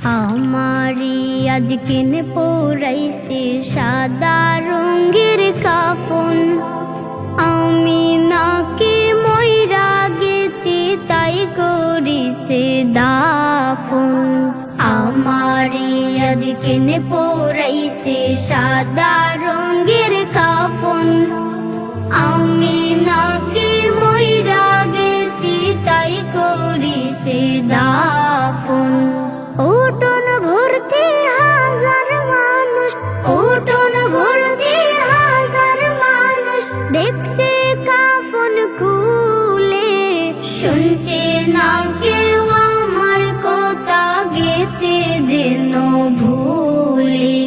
আমারি আজকে পরাইছে সাদা রঙের কাফন। আমি নাকি মইরা গেছি তাই করিছে দাফন। আমারি আজকে পরাইছে সাদা রঙের কাফন। আমি নাকি মইরা গেছি তাই করিছে দাফন। উঠোন ভর্তি হাজার মানুষ, উঠোন ভর্তি হাজার মানুষ দেখছে কাফন খুলে। শুনছে না কেউ আমার কথা, গেছে যেন ভুলে।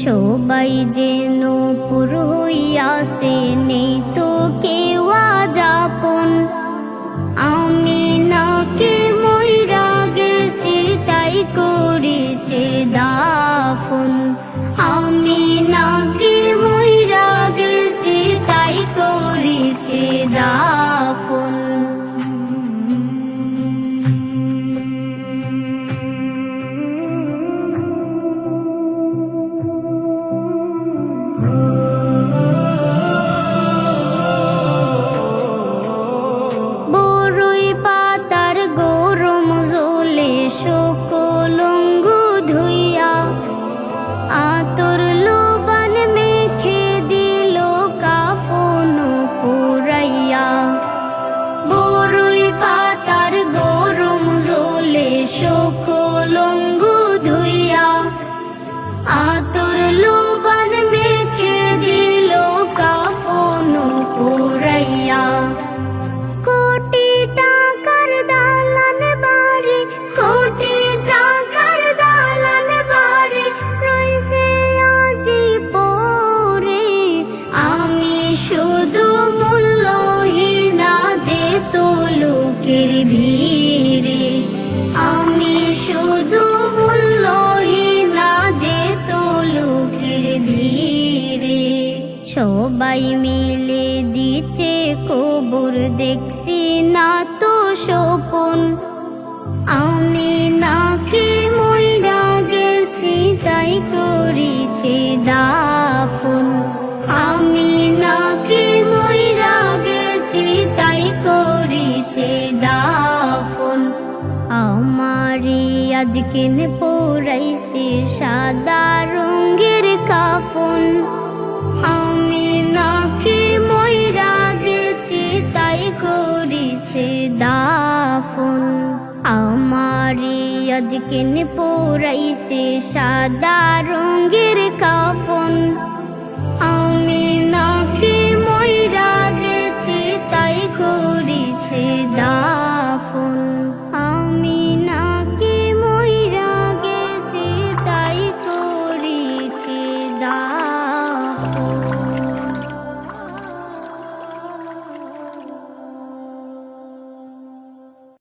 সবাই যেন পুর হইয়াছে, নেই তো কেউ যাপন। আমি নাকি মইরা গেছি তাই করিছে দাফন। আমি নাকি মইরা গেছি তাই করিছে দাফন। বড়ই পাতার গরম জলে সকল অঙ্গ ধুইয়া, আতর লোবান মেখে দিল কাফন পুরাইয়া। বড়ই পাতার গরম জলে সকল অঙ্গ ধুইয়া, আতর লোবান মেখে দিল কাফন পুরাইয়া। কোটি টাকার দালান বাড়ি, কোটি টাকার দালান বাড়ি রইছে আজি পরে। আমি শুধু মূল্যহীনা যে তো লোকের ভিড়ে। আমি শুধু মূল্যহীনা যে তো লোকের ভিড়ে। সবাই মিলে দিচ্ছে কবর, দেখছি না তো স্বপন। আমি নাকি মইরা গেছি তাই করিছে দাফন। আমি নাকি মইরা গেছি তাই করিছে দাফন। আমারি আজকে পরাইছে সাদা রঙের কাফন। আমি নাকি মইরা গেছি তাই করিছে দাফন। আমারি আজকে পরাইছে সাদা রঙের কাফন।